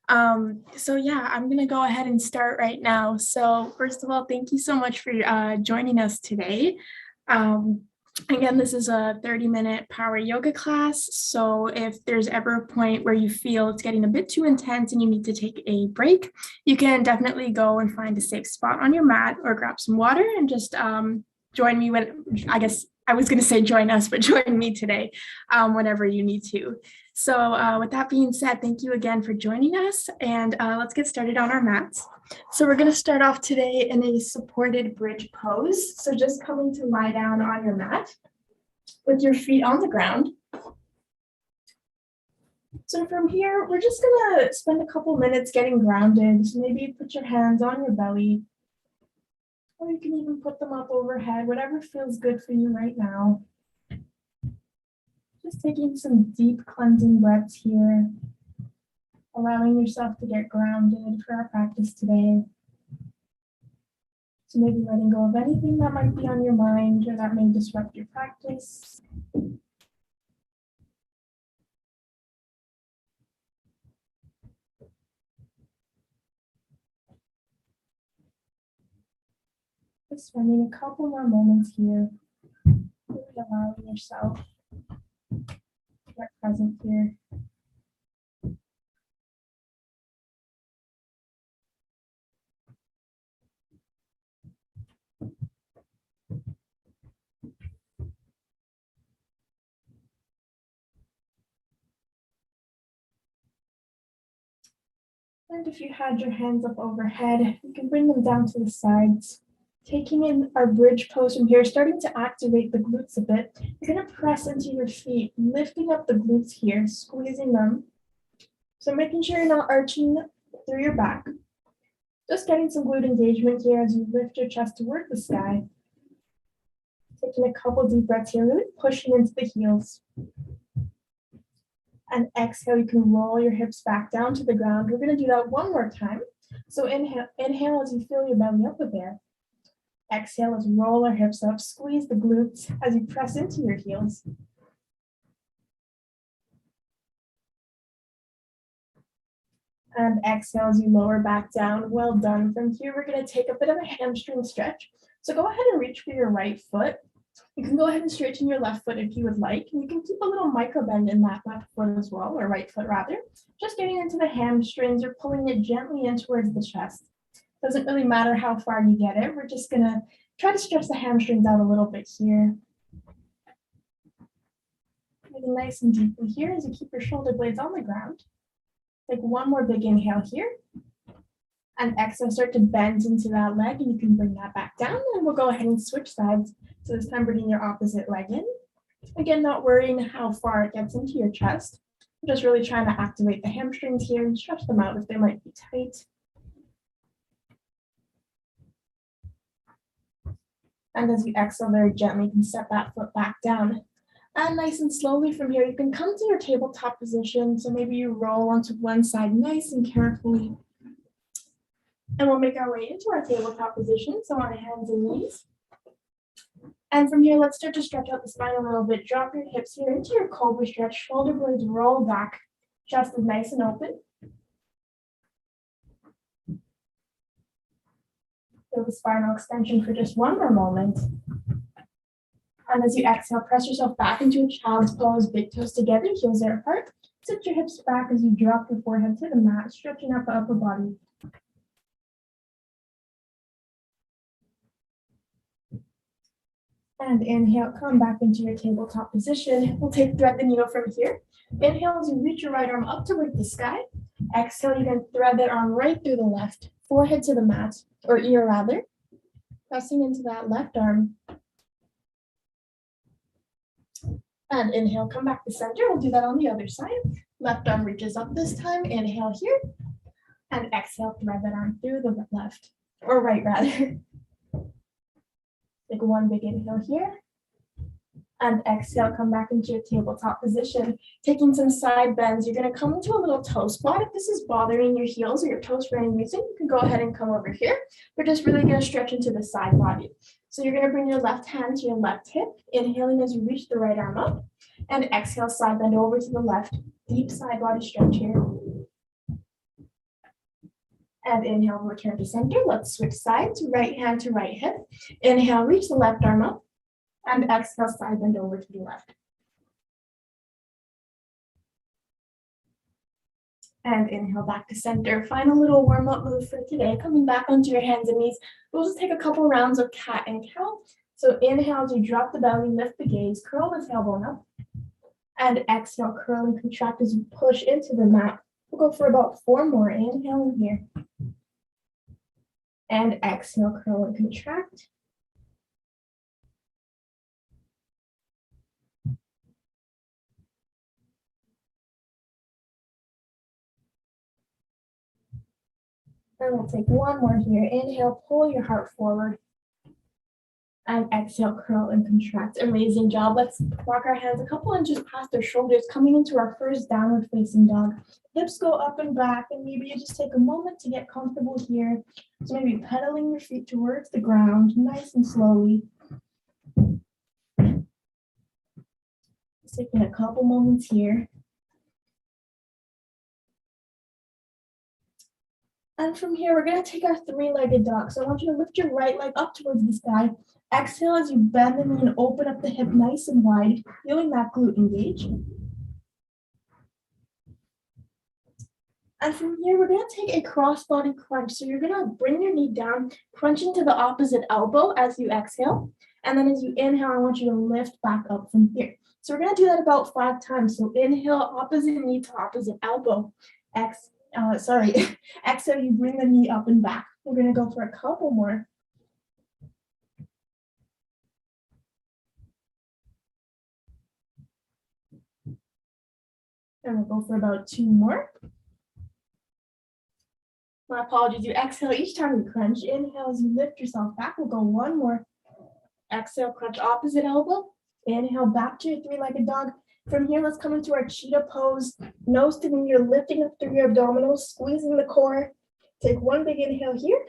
So yeah, I'm gonna go ahead and start right now. So first of all, thank you so much for joining us today. Um, Again, this is a 30-minute power yoga class. So if there's ever a point where you feel it's getting a bit too intense and you need to take a break, you can definitely go and find a safe spot on your mat or grab some water and just join me when, I guess I was going to say join us, but join me today whenever you need to. So with that being said, thank you again for joining us, and let's get started on our mats. So we're going to start off today in a supported bridge pose. So just coming to lie down on your mat with your feet on the ground. So from here, we're just going to spend a couple minutes getting grounded. So maybe put your hands on your belly, or you can even put them up overhead, whatever feels good for you right now. Just taking some deep cleansing breaths here, allowing yourself to get grounded for our practice today. So maybe letting go of anything that might be on your mind or that may disrupt your practice. Just spending a couple more moments here, really allowing yourself to get present here. And if you had your hands up overhead, you can bring them down to the sides. Taking in our bridge pose from here, starting to activate the glutes a bit. You're going to press into your feet, lifting up the glutes here, squeezing them. So making sure you're not arching through your back. Just getting some glute engagement here as you lift your chest toward the sky. Taking a couple deep breaths here, really pushing into the heels. And exhale, you can roll your hips back down to the ground. We're going to do that one more time. So inhale as you fill your belly up a bit. Exhale as roll our hips up, squeeze the glutes as you press into your heels. And exhale as you lower back down. Well done. From here, we're going to take a bit of a hamstring stretch. So go ahead and reach for your right foot. You can go ahead and straighten your left foot if you would like. And you can keep a little micro bend in that left foot as well, or right foot rather. Just getting into the hamstrings or pulling it gently in towards the chest. Doesn't really matter how far you get it. We're just going to try to stretch the hamstrings out a little bit here. Maybe nice and deeply here as you keep your shoulder blades on the ground. Take one more big inhale here. And exhale, start to bend into that leg, and you can bring that back down. And we'll go ahead and switch sides. So this time bringing your opposite leg in. Again, not worrying how far it gets into your chest. I'm just really trying to activate the hamstrings here and stretch them out if they might be tight. And as you exhale very gently, you can set that foot back down. And nice and slowly from here, you can come to your tabletop position. So maybe you roll onto one side nice and carefully. And we'll make our way into our tabletop position. So on hands and knees. And from here, let's start to stretch out the spine a little bit. Drop your hips here into your cobra stretch. Shoulder blades roll back. Chest is nice and open. Feel the spinal extension for just one more moment. And as you exhale, press yourself back into a child's pose, big toes together, heels are apart. Sit your hips back as you drop your forehead to the mat, stretching out the upper body. And inhale, come back into your tabletop position. We'll thread the needle from here. Inhale as you reach your right arm up toward the sky. Exhale, you can thread that arm right through the left, forehead to the mat, or ear rather. Pressing into that left arm. And inhale, come back to center. We'll do that on the other side. Left arm reaches up this time. Inhale here. And exhale, thread that arm through the left, or right rather. Take one big inhale here. And exhale, come back into your tabletop position. Taking some side bends, you're going to come into a little toe squat. If this is bothering your heels or your toes for any reason, you can go ahead and come over here. We're just really going to stretch into the side body. So you're going to bring your left hand to your left hip, inhaling as you reach the right arm up, and exhale, side bend over to the left. Deep side body stretch here. And inhale, return to center. Let's switch sides, right hand to right hip. Inhale, reach the left arm up. And exhale, side bend over to the left. And inhale back to center. Final little warm-up move for today. Coming back onto your hands and knees. We'll just take a couple rounds of cat and cow. So inhale as you drop the belly, lift the gaze, curl the tailbone up. And exhale, curl and contract as you push into the mat. We'll go for about 4 more. Inhale in here. And exhale, curl and contract. And we'll take 1 more here. Inhale, pull your heart forward. And exhale, curl and contract. Amazing job. Let's walk our hands a couple inches past our shoulders, coming into our first downward facing dog. Hips go up and back, and maybe you just take a moment to get comfortable here. So maybe pedaling your feet towards the ground, nice and slowly. Just taking a couple moments here. And from here, we're going to take our 3-legged dog. So I want you to lift your right leg up towards the sky. Exhale as you bend the knee and open up the hip nice and wide, feeling that glute engage. And from here, we're going to take a cross-body crunch. So you're going to bring your knee down, crunch into the opposite elbow as you exhale. And then as you inhale, I want you to lift back up from here. So we're going to do that about 5 times. So inhale, opposite knee to opposite elbow. Exhale, you bring the knee up and back. We're going to go for a couple more. And we'll go for about 2 more. My apologies. You exhale each time you crunch. Inhale as you lift yourself back. We'll go 1 more. Exhale, crunch opposite elbow. Inhale back to your 3-legged dog. From here, let's come into our cheetah pose. Nose to knee, you're lifting up through your abdominals, squeezing the core. Take 1 big inhale here.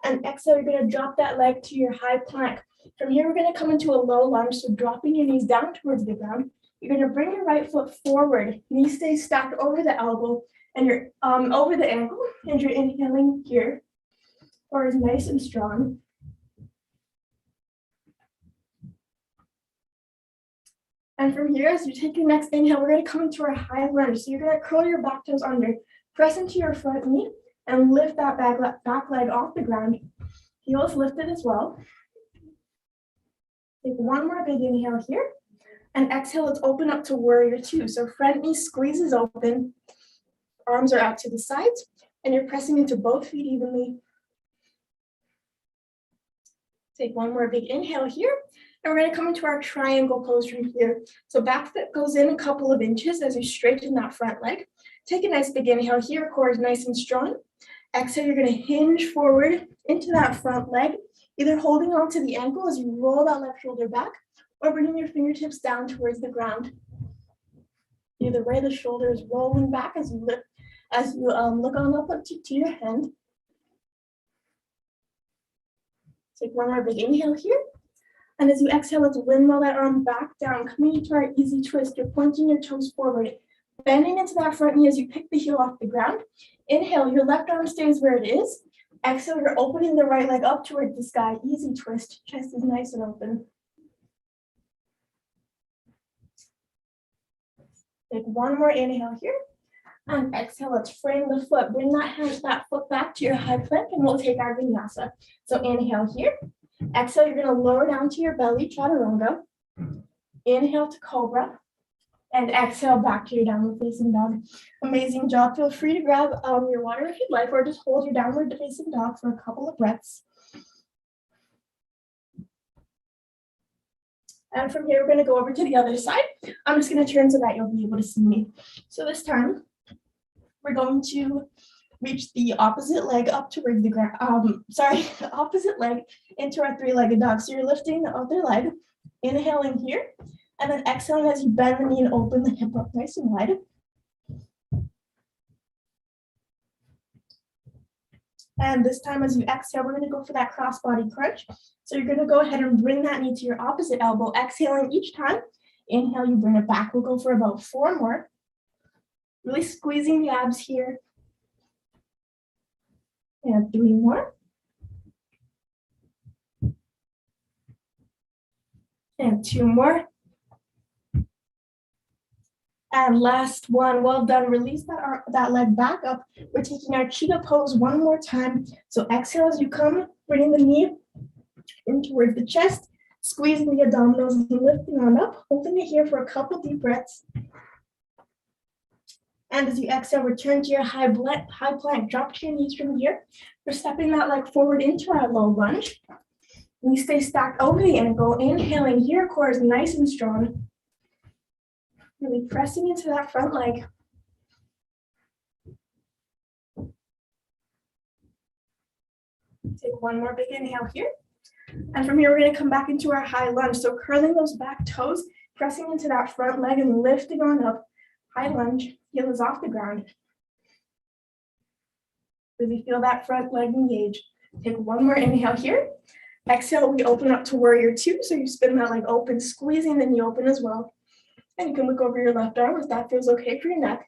And exhale, you're going to drop that leg to your high plank. From here, we're going to come into a low lunge. So dropping your knees down towards the ground. You're going to bring your right foot forward. Knee stays stacked over the elbow and you're over the ankle. And you're inhaling here. Or is nice and strong. And from here, as you take your next inhale, we're going to come into our high lunge. So you're going to curl your back toes under, press into your front knee, and lift that back leg off the ground. Heels lifted as well. Take 1 more big inhale here. And exhale, let's open up to warrior 2. So front knee squeezes open. Arms are out to the sides. And you're pressing into both feet evenly. Take 1 more big inhale here. And we're going to come into our triangle pose from here. So back foot goes in a couple of inches as you straighten that front leg. Take a nice big inhale here, core is nice and strong. Exhale, you're going to hinge forward into that front leg, either holding onto the ankle as you roll that left shoulder back, or bringing your fingertips down towards the ground. Either way, the shoulder is rolling back as you look on up to your hand. Take 1 more big inhale here. And as you exhale, let's windmill that arm back down, coming into our easy twist. You're pointing your toes forward, bending into that front knee as you pick the heel off the ground. Inhale, your left arm stays where it is. Exhale, you're opening the right leg up towards the sky. Easy twist, chest is nice and open. Take 1 more inhale here. And exhale, let's frame the foot. Bring that foot back to your high plank and we'll take our vinyasa. So inhale here. Exhale, you're going to lower down to your belly, chaturanga. Inhale to cobra. And exhale back to your downward facing dog. Amazing job. Feel free to grab your water if you'd like, or just hold your downward facing dog for a couple of breaths. And from here, we're going to go over to the other side. I'm just going to turn so that you'll be able to see me. So this time, we're going to reach the opposite leg up towards the ground. The opposite leg into our 3-legged dog. So you're lifting the other leg, inhaling here, and then exhaling as you bend the knee and open the hip up nice and wide. And this time as you exhale, we're going to go for that cross-body crunch. So you're going to go ahead and bring that knee to your opposite elbow, exhaling each time. Inhale, you bring it back. We'll go for about 4 more. Really squeezing the abs here. And 3 more. And 2 more. And last one, well done. Release that leg back up. We're taking our cheetah pose one more time. So exhale as you come, bringing the knee in towards the chest, squeezing the abdominals and lifting on up, holding it here for a couple deep breaths. And as you exhale, return to your high plank. Drop to your knees from here. We're stepping that leg forward into our low lunge. We stay stacked over the ankle, inhaling here, core is nice and strong. Really pressing into that front leg. Take one more big inhale here. And from here, we're going to come back into our high lunge. So curling those back toes, pressing into that front leg and lifting on up. High lunge, heel is off the ground. Really feel that front leg engage. Take one more inhale here. Exhale, we open up to warrior two. So you spin that leg open, squeezing the knee open as well. And you can look over your left arm if that feels okay for your neck.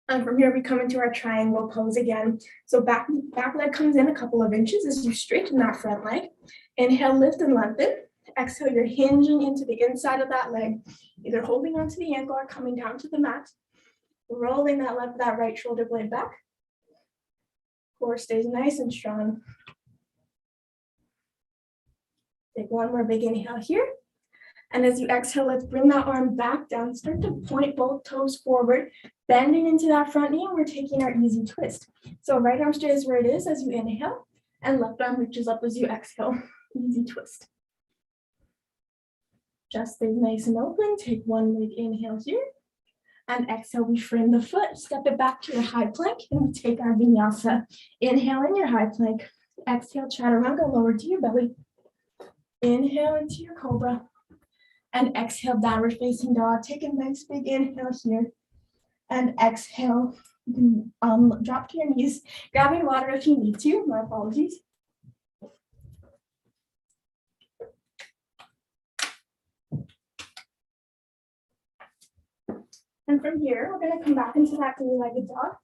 And from here, we come into our triangle pose again. So back leg comes in a couple of inches as you straighten that front leg. Inhale, lift and lengthen. Exhale, you're hinging into the inside of that leg, either holding onto the ankle or coming down to the mat. Rolling that right shoulder blade back. Core stays nice and strong. Take one more big inhale here. And as you exhale, let's bring that arm back down. Start to point both toes forward, bending into that front knee, and we're taking our easy twist. So right arm stays where it is as you inhale, and left arm reaches up as you exhale. Easy twist. Just stay nice and open. Take one big inhale here. And exhale, we frame the foot. Step it back to your high plank, and we take our vinyasa. Inhale in your high plank. Exhale, chaturanga, lower to your belly. Inhale into your cobra. And exhale, downward facing dog. Take a nice big inhale here. And exhale, you can drop to your knees. Grab your water if you need to. My apologies. And from here, we're going to come back into that three-legged dog.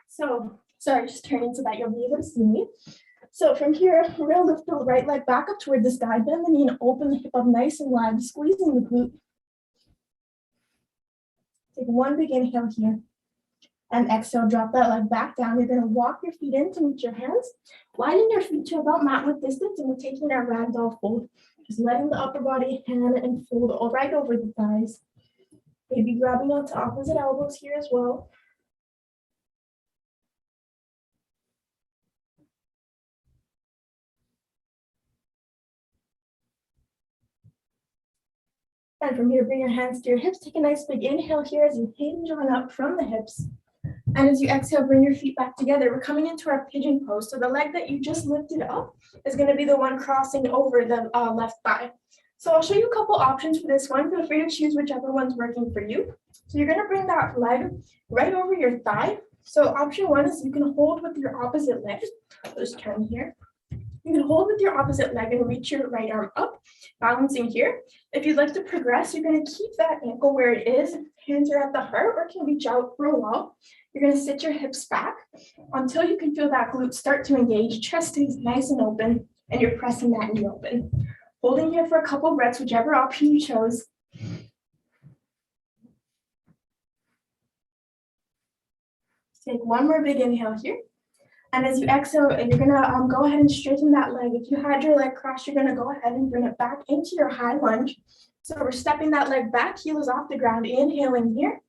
So, sorry, just turning so that you'll be able to see me. So from here, we're going to lift the right leg back up toward the sky, bend the knee and open the hip up nice and wide, squeezing the glute. Take one big inhale here. And exhale, drop that leg back down. You're going to walk your feet in to meet your hands. Widen your feet to about mat width distance, and we're taking our ragdoll fold. Just letting the upper body hand and fold all right over the thighs. Maybe grabbing onto opposite elbows here as well. And from here, bring your hands to your hips. Take a nice big inhale here as you hinge on up from the hips. And as you exhale, bring your feet back together. We're coming into our pigeon pose. So the leg that you just lifted up is going to be the one crossing over the left thigh. So I'll show you a couple options for this one. Feel free to choose whichever one's working for you. So you're going to bring that leg right over your thigh. So option one is you can hold with your opposite leg. I'll just turn here. You can hold with your opposite leg and reach your right arm up, balancing here. If you'd like to progress, you're going to keep that ankle where it is. Hands are at the heart or can reach out for a while. You're going to sit your hips back until you can feel that glute start to engage. Chest stays nice and open, and you're pressing that knee open. Holding here for a couple breaths, whichever option you chose. Take one more big inhale here. And as you exhale, you're going to go ahead and straighten that leg. If you had your leg crossed, you're going to go ahead and bring it back into your high lunge. So we're stepping that leg back, heel is off the ground, inhaling here.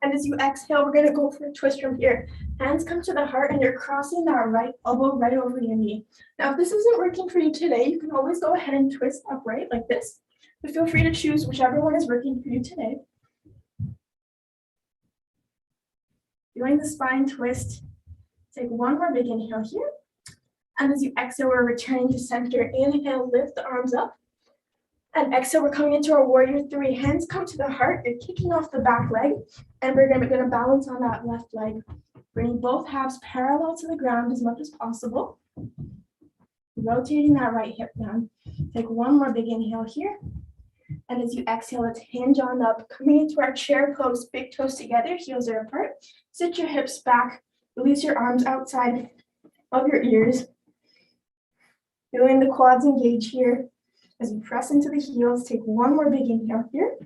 And as you exhale, we're going to go for a twist from here. Hands come to the heart, and you're crossing that right elbow right over your knee. Now, if this isn't working for you today, you can always go ahead and twist upright like this. But feel free to choose whichever one is working for you today. Doing the spine twist. Take one more big inhale here. And as you exhale, we're returning to center. Inhale, lift the arms up. And exhale, we're coming into our warrior three. Hands come to the heart. You're kicking off the back leg. And we're going to balance on that left leg. Bringing both halves parallel to the ground as much as possible. Rotating that right hip down. Take one more big inhale here. And as you exhale, let's hinge on up, coming into our chair pose, big toes together, heels are apart. Sit your hips back, release your arms outside of your ears. Feeling the quads engage here. As you press into the heels, take one more big inhale here.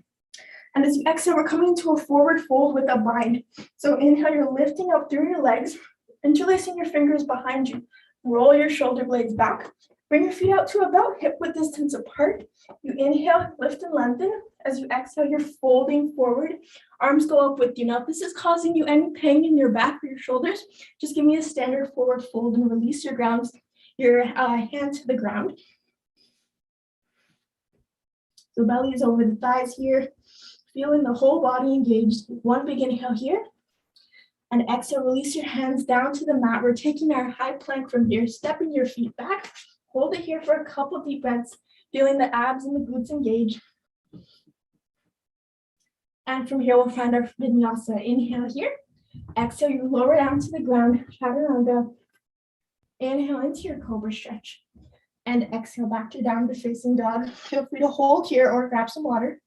And as you exhale, we're coming into a forward fold with a bind. So inhale, you're lifting up through your legs, interlacing your fingers behind you. Roll your shoulder blades back. Bring your feet out to about hip width distance apart. You inhale, lift and lengthen. As you exhale, you're folding forward. Arms go up with you. Now, if this is causing you any pain in your back or your shoulders, just give me a standard forward fold and release your hand to the ground. So belly is over the thighs here. Feeling the whole body engaged. One big inhale here. And exhale, release your hands down to the mat. We're taking our high plank from here, stepping your feet back. Hold it here for a couple deep breaths, feeling the abs and the glutes engage. And from here, we'll find our vinyasa. Inhale here. Exhale, you lower down to the ground, chaturanga. Inhale into your cobra stretch. And exhale back to downward facing dog. Feel free to hold here or grab some water.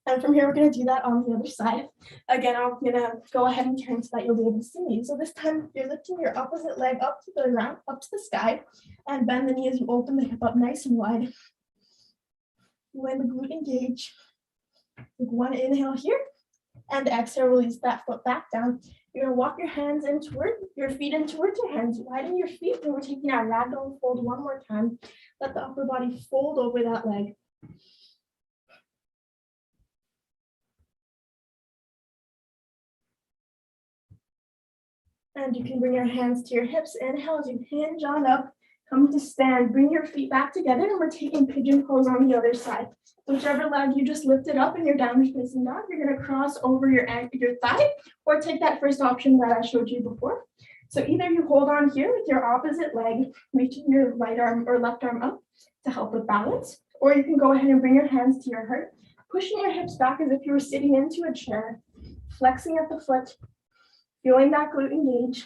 And from here, we're going to do that on the other side. Again, I'm going to go ahead and turn so that you'll be able to see me. So this time, you're lifting your opposite leg up to the ground, up to the sky, and bend the knee as you open the hip up nice and wide. When the glute engage, take one inhale here, and exhale, release that foot back down. You're going to walk your hands in toward, your feet in towards your hands. Widen your feet, and we're taking our ragdoll fold one more time. Let the upper body fold over that leg. And you can bring your hands to your hips. Inhale as you hinge on up. Come to stand. Bring your feet back together, and we're taking pigeon pose on the other side. Whichever leg you just lifted up in your downward facing dog, you're going to cross over your thigh, or take that first option that I showed you before. So either you hold on here with your opposite leg, reaching your right arm or left arm up to help with balance, or you can go ahead and bring your hands to your heart, pushing your hips back as if you were sitting into a chair, flexing at the foot. Feeling that glute engage.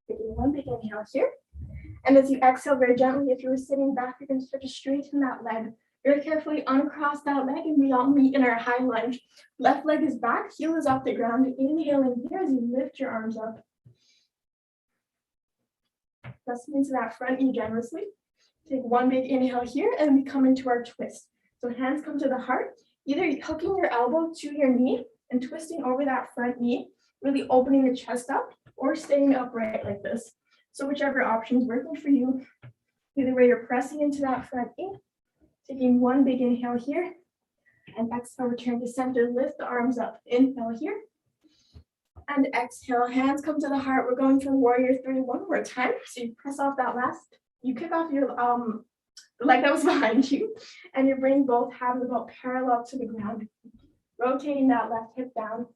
Taking one big inhale here. And as you exhale very gently, if you were sitting back, you're going to start to straighten that leg. Very carefully uncross that leg, and we all meet in our high lunge. Left leg is back, heel is off the ground. Inhaling here as you lift your arms up. Pressing into that front knee generously. Take one big inhale here, and we come into our twist. So hands come to the heart. Either hooking your elbow to your knee and twisting over that front knee, really opening the chest up, or staying upright like this. So whichever option is working for you. Either way, you're pressing into that front knee, taking one big inhale here, and exhale, return to center, lift the arms up. Inhale here, and exhale, hands come to the heart. We're going for warrior three one more time. So you press off that last, you kick off your the leg that was behind you, and you bring both halves about parallel to the ground, rotating that left hip down.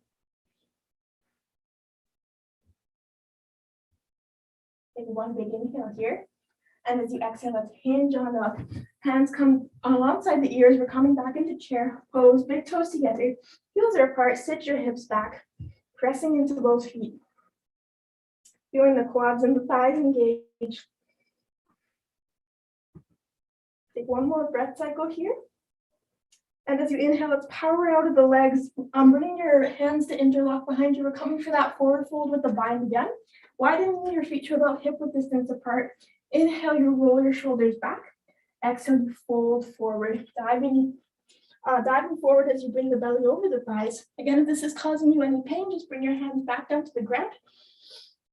Take one big inhale here, and as you exhale, let's hinge on up. Hands come alongside the ears. We're coming back into chair pose, big toes together, heels are apart. Sit your hips back, pressing into both feet. Feeling the quads and the thighs engage. Take one more breath cycle here. And as you inhale, let's power out of the legs. Bringing your hands to interlock behind you. We're coming for that forward fold with the bind again. Widening your feet to about hip width distance apart. Inhale, you roll your shoulders back. Exhale, you fold forward. Diving forward as you bring the belly over the thighs. Again, if this is causing you any pain, just bring your hands back down to the ground.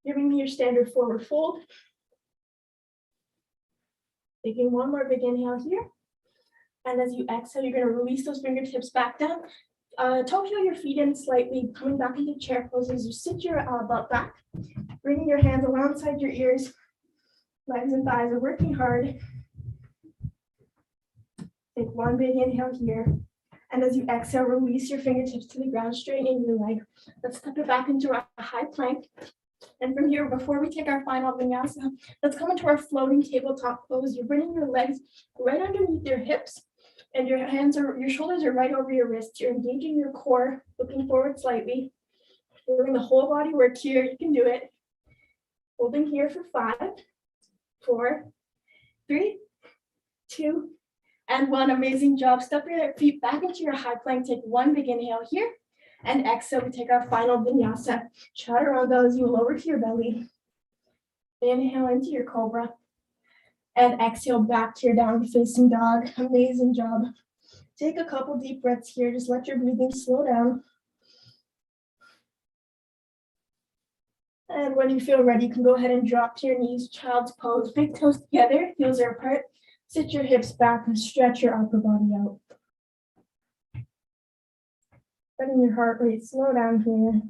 Giving me your standard forward fold. Taking one more big inhale here. And as you exhale, you're going to release those fingertips back down. Toe heel your feet in slightly, coming back into chair pose as you sit your butt back. Bringing your hands alongside your ears. Legs and thighs are working hard. Take one big inhale here. And as you exhale, release your fingertips to the ground, straightening your leg. Let's step it back into a high plank. And from here, before we take our final vinyasa, let's come into our floating tabletop pose. You're bringing your legs right underneath your hips, and your shoulders are right over your wrists. You're engaging your core, looking forward slightly. We're doing the whole body work here. You can do it. Holding here for 5, 4, 3, 2, and 1. Amazing job. Step your feet back into your high plank. Take one big inhale here. And exhale, we take our final vinyasa. Chaturanga as you lower to your belly. Inhale into your cobra. And exhale back to your downward facing dog. Amazing job. Take a couple deep breaths here. Just let your breathing slow down. And when you feel ready, you can go ahead and drop to your knees, child's pose. Big toes together, heels are apart. Sit your hips back and stretch your upper body out. Letting your heart rate slow down here.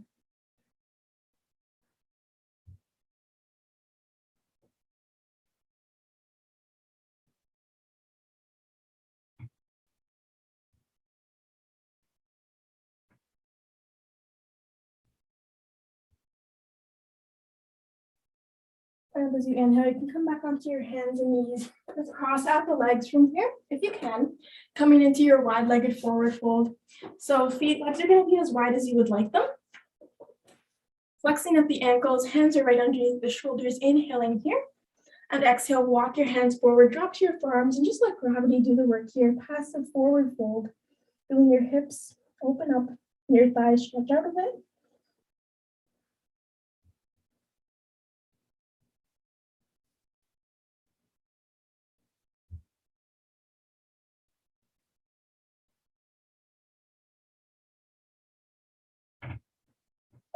And as you inhale, you can come back onto your hands and knees. Let's cross out the legs from here, if you can. Coming into your wide-legged forward fold. So legs are going to be as wide as you would like them. Flexing at the ankles, hands are right underneath the shoulders. Inhaling here. And exhale, walk your hands forward, drop to your forearms, and just let gravity do the work here. Passive forward fold. Feeling your hips open up, your thighs stretch out a bit.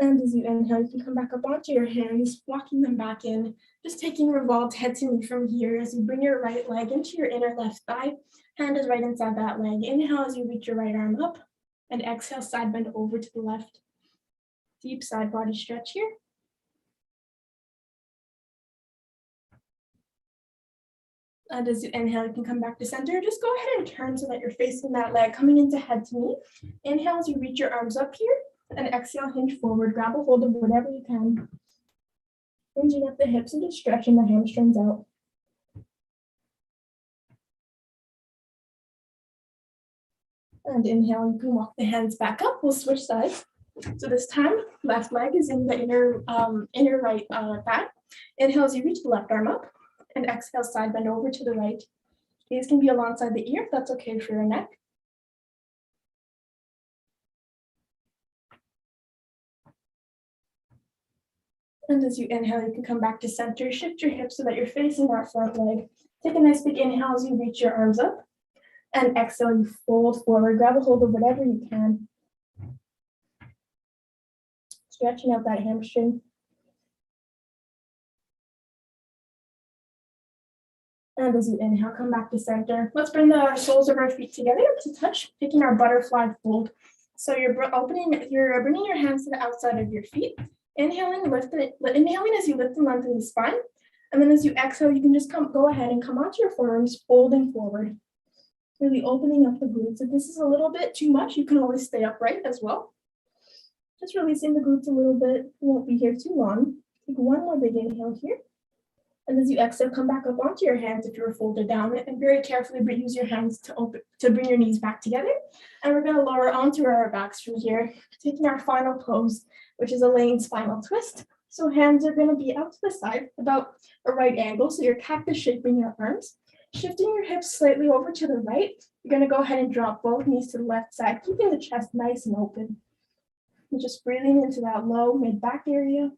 And as you inhale, you can come back up onto your hands, walking them back in, just taking revolved head to knee from here as you bring your right leg into your inner left thigh. Hand is right inside that leg. Inhale as you reach your right arm up, and exhale, side bend over to the left. Deep side body stretch here. And as you inhale, you can come back to center. Just go ahead and turn so that you're facing that leg, coming into head to knee. Inhale as you reach your arms up here. And exhale, hinge forward, grab a hold of whatever you can. Hinging up the hips and just stretching the hamstrings out. And inhale, you can walk the hands back up. We'll switch sides. So this time, left leg is in the inner right thigh. Inhale as you reach the left arm up. And exhale, side bend over to the right. These can be alongside the ear if that's okay for your neck. And as you inhale, you can come back to center, shift your hips so that you're facing that front leg. Take a nice big inhale as you reach your arms up. And exhale, you fold forward, grab a hold of whatever you can. Stretching out that hamstring. And as you inhale, come back to center. Let's bring the soles of our feet together to touch, taking our butterfly fold. So you're bringing your hands to the outside of your feet. Inhaling as you lift and lengthen the spine. And then as you exhale, you can just go ahead and come onto your forearms, folding forward. Really opening up the glutes. If this is a little bit too much, you can always stay upright as well. Just releasing the glutes a little bit. We won't be here too long. Take one more big inhale here. And as you exhale, come back up onto your hands if you're folded down, and very carefully use your hands to bring your knees back together. And we're going to lower onto our backs from here, taking our final pose, which is a laying spinal twist. So hands are going to be out to the side, about a right angle. So you're cactus shaping your arms, shifting your hips slightly over to the right. You're going to go ahead and drop both knees to the left side, keeping the chest nice and open. And just breathing into that low mid back area.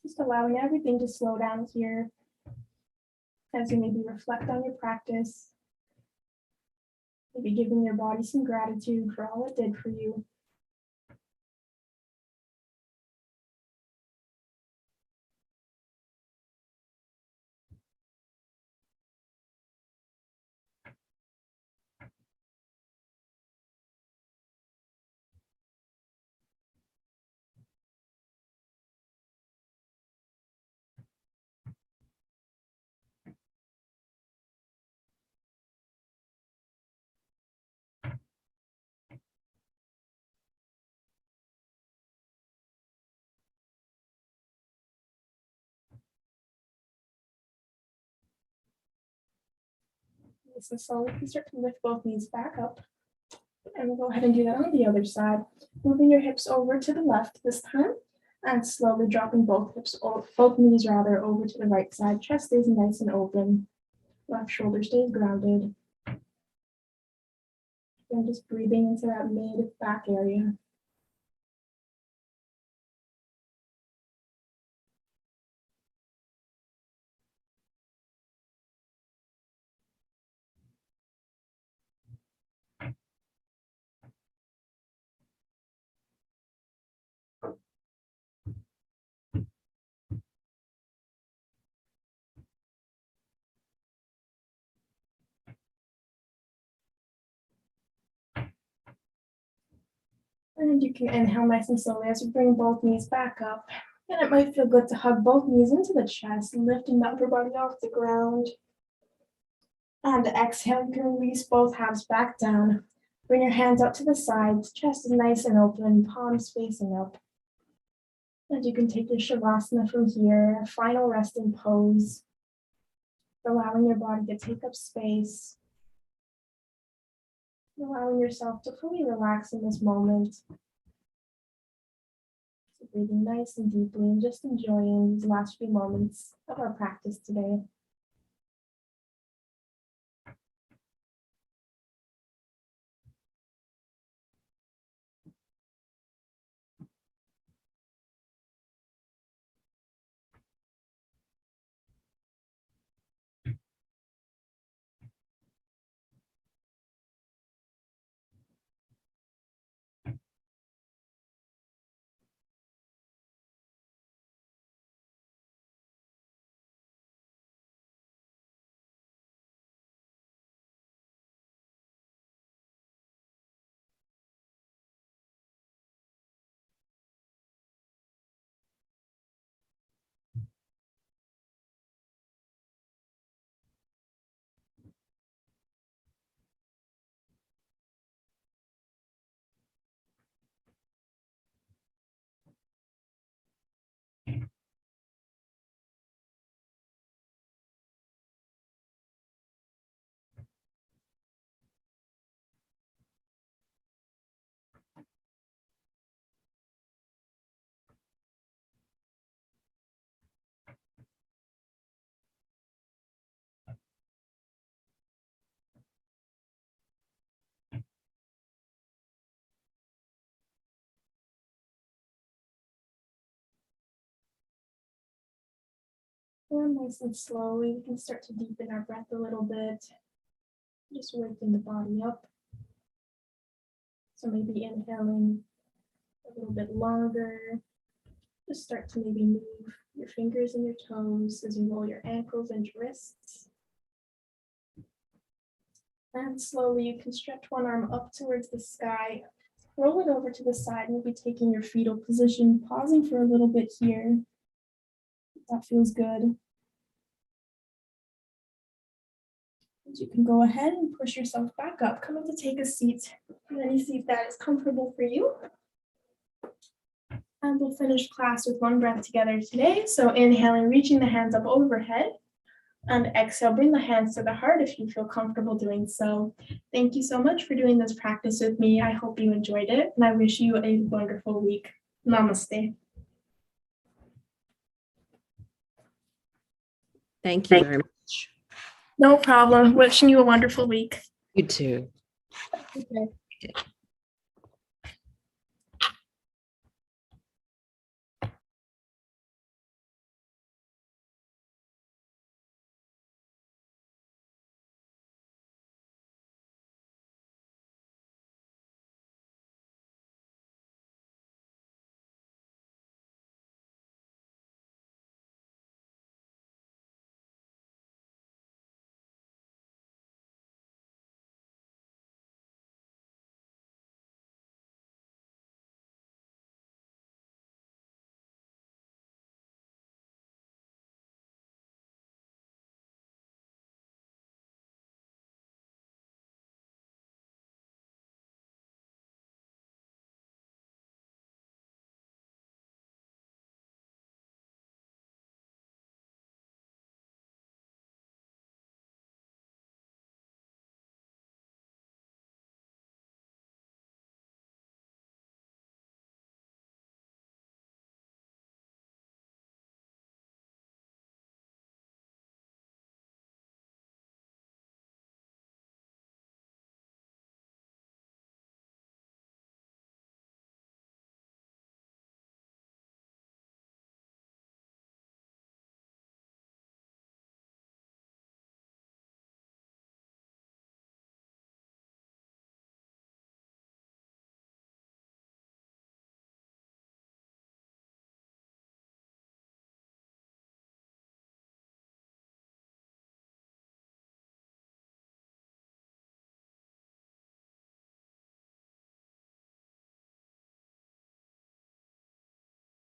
Just allowing everything to slow down here as you maybe reflect on your practice. Maybe giving your body some gratitude for all it did for you. So slowly you start to lift both knees back up. And we'll go ahead and do that on the other side. Moving your hips over to the left this time. And slowly dropping both knees over to the right side. Chest stays nice and open. Left shoulder stays grounded. And just breathing into that mid back area. And you can inhale nice and slowly as you bring both knees back up. And it might feel good to hug both knees into the chest, lifting the upper body off the ground. And exhale, you can release both halves back down. Bring your hands out to the sides, chest is nice and open, palms facing up. And you can take your Shavasana from here, a final resting pose, allowing your body to take up space, allowing yourself to fully relax in this moment. So breathing nice and deeply and just enjoying these last few moments of our practice today. And nice and slowly, we can start to deepen our breath a little bit. Just waking the body up. So maybe inhaling a little bit longer. Just start to maybe move your fingers and your toes as you roll your ankles and your wrists. And slowly you can stretch one arm up towards the sky. Roll it over to the side, maybe taking your fetal position, pausing for a little bit here. That feels good. And you can go ahead and push yourself back up, coming to take a seat in any seat that is comfortable for you. And we'll finish class with one breath together today. So inhaling, reaching the hands up overhead. And exhale, bring the hands to the heart if you feel comfortable doing so. Thank you so much for doing this practice with me. I hope you enjoyed it, and I wish you a wonderful week. Namaste. Thank you very much. No problem. Wishing you a wonderful week. You too. Okay.